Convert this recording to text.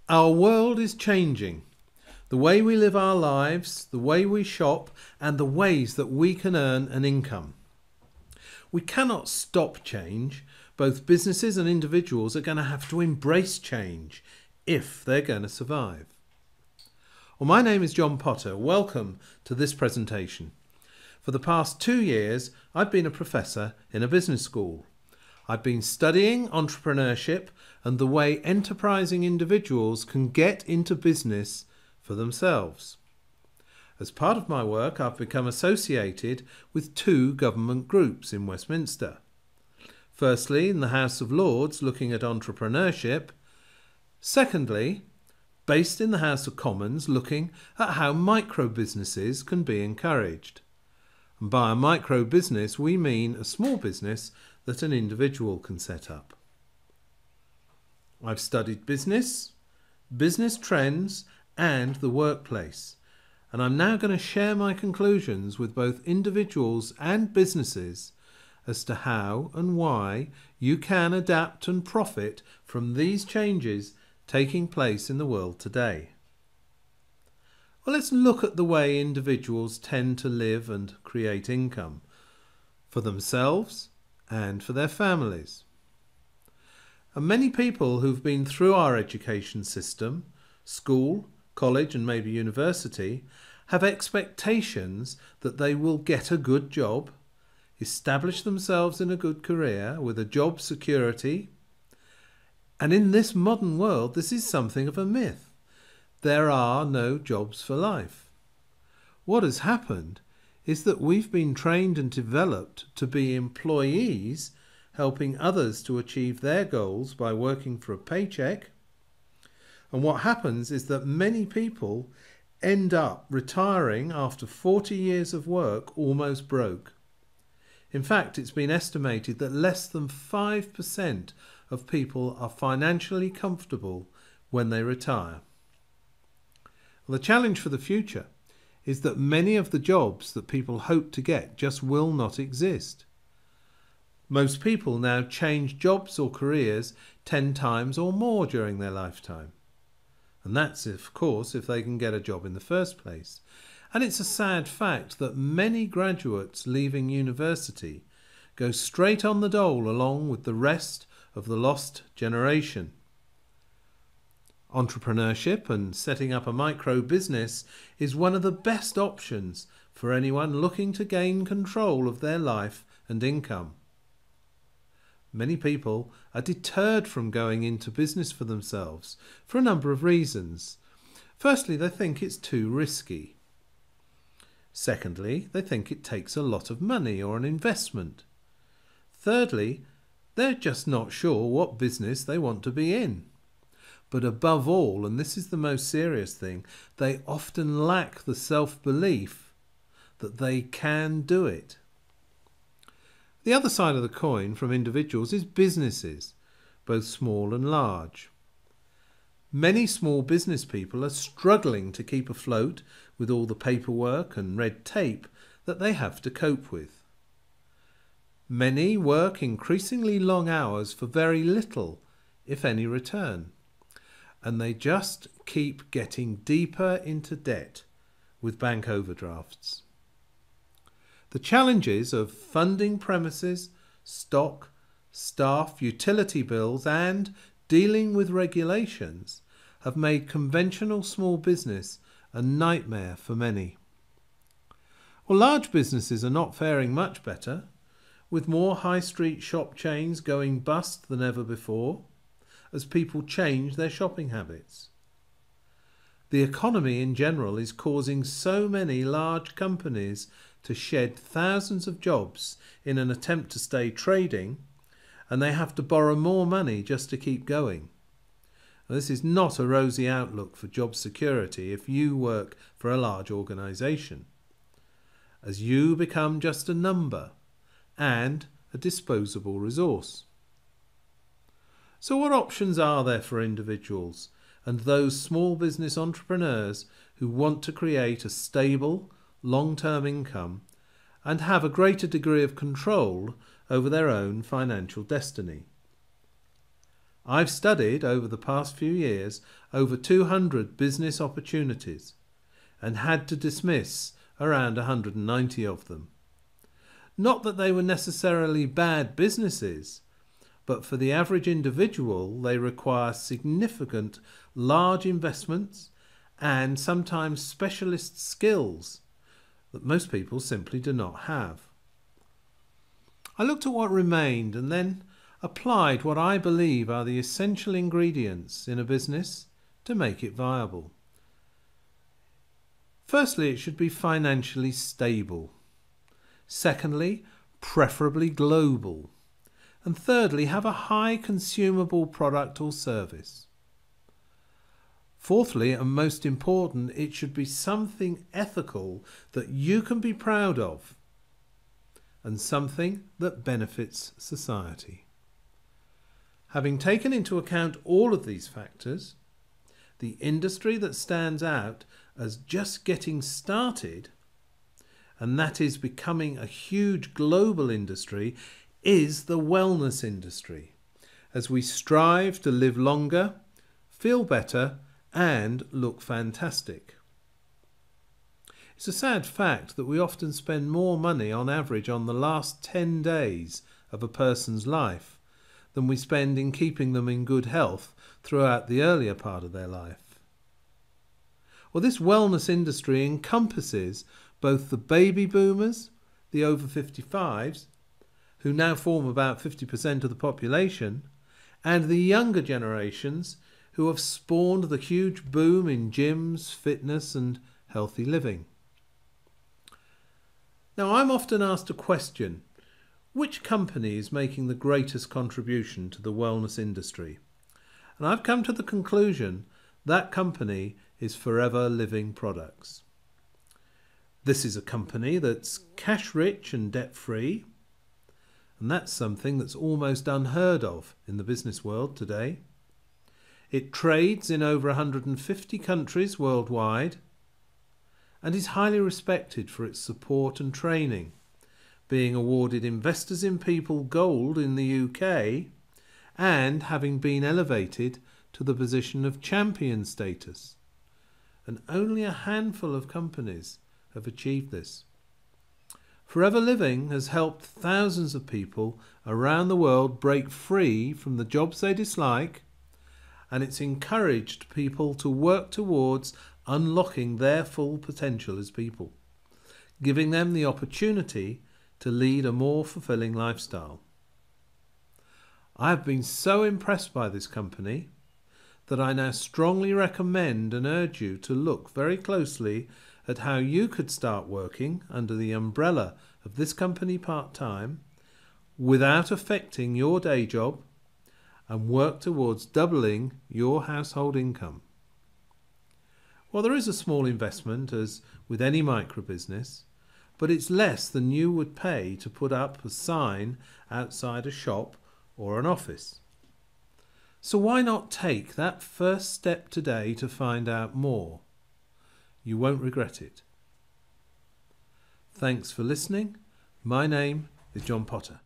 Our world is changing. The way we live our lives, the way we shop, and the ways that we can earn an income. We cannot stop change. Both businesses and individuals are going to have to embrace change if they're going to survive. Well, my name is John Potter. Welcome to this presentation. For the past 2 years, I've been a professor in a business school. I've been studying entrepreneurship and the way enterprising individuals can get into business for themselves. As part of my work, I've become associated with 2 government groups in Westminster. Firstly, in the House of Lords, looking at entrepreneurship. Secondly, based in the House of Commons, looking at how micro-businesses can be encouraged. And by a micro-business, we mean a small business that an individual can set up. I've studied business, business trends, and the workplace. And I'm now going to share my conclusions with both individuals and businesses as to how and why you can adapt and profit from these changes taking place in the world today. Well, let's look at the way individuals tend to live and create income for themselves and for their families. And many people who've been through our education system, school, college and maybe university, have expectations that they will get a good job, establish themselves in a good career with a job security. And in this modern world, this is something of a myth. There are no jobs for life. What has happened is that we've been trained and developed to be employees, helping others to achieve their goals by working for a paycheck. And what happens is that many people end up retiring after 40 years of work almost broke. In fact, it's been estimated that less than 5% of people are financially comfortable when they retire. Well, the challenge for the future is that many of the jobs that people hope to get just will not exist. Most people now change jobs or careers 10 times or more during their lifetime. And that's, of course, if they can get a job in the first place. And it's a sad fact that many graduates leaving university go straight on the dole along with the rest of the lost generation. Entrepreneurship and setting up a micro business is one of the best options for anyone looking to gain control of their life and income. Many people are deterred from going into business for themselves for a number of reasons. Firstly, they think it's too risky. Secondly, they think it takes a lot of money or an investment. Thirdly, they're just not sure what business they want to be in. But above all, and this is the most serious thing, they often lack the self-belief that they can do it. The other side of the coin from individuals is businesses, both small and large. Many small business people are struggling to keep afloat with all the paperwork and red tape that they have to cope with. Many work increasingly long hours for very little, if any, return. And they just keep getting deeper into debt with bank overdrafts. The challenges of funding premises, stock, staff, utility bills and dealing with regulations have made conventional small business a nightmare for many. Well, large businesses are not faring much better, with more high street shop chains going bust than ever before, as people change their shopping habits. The economy in general is causing so many large companies to shed thousands of jobs in an attempt to stay trading, and they have to borrow more money just to keep going. Now, this is not a rosy outlook for job security if you work for a large organisation, as you become just a number and a disposable resource. So what options are there for individuals and those small business entrepreneurs who want to create a stable, long-term income and have a greater degree of control over their own financial destiny? I've studied over the past few years over 200 business opportunities and had to dismiss around 190 of them. Not that they were necessarily bad businesses, but for the average individual they require significant large investments and sometimes specialist skills that most people simply do not have. I looked at what remained and then applied what I believe are the essential ingredients in a business to make it viable. Firstly, it should be financially stable. Secondly, preferably global. And thirdly, have a high consumable product or service. Fourthly, and most important, it should be something ethical that you can be proud of and something that benefits society. Having taken into account all of these factors, the industry that stands out as just getting started, and that is becoming a huge global industry, is the wellness industry, as we strive to live longer, feel better, and look fantastic. It's a sad fact that we often spend more money on average on the last 10 days of a person's life than we spend in keeping them in good health throughout the earlier part of their life. Well, this wellness industry encompasses both the baby boomers, the over 55s, who now form about 50% of the population, and the younger generations who have spawned the huge boom in gyms, fitness and healthy living. Now, I'm often asked a question: which company is making the greatest contribution to the wellness industry? And I've come to the conclusion that company is Forever Living Products. This is a company that's cash rich and debt free, and that's something that's almost unheard of in the business world today. It trades in over 150 countries worldwide and is highly respected for its support and training, being awarded Investors in People Gold in the UK and having been elevated to the position of champion status. And only a handful of companies have achieved this. Forever Living has helped thousands of people around the world break free from the jobs they dislike, and it's encouraged people to work towards unlocking their full potential as people, giving them the opportunity to lead a more fulfilling lifestyle. I have been so impressed by this company that I now strongly recommend and urge you to look very closely at how you could start working under the umbrella of this company part-time without affecting your day job and work towards doubling your household income. Well, there is a small investment, as with any micro-business, but it's less than you would pay to put up a sign outside a shop or an office. So why not take that first step today to find out more? You won't regret it. Thanks for listening. My name is John Potter.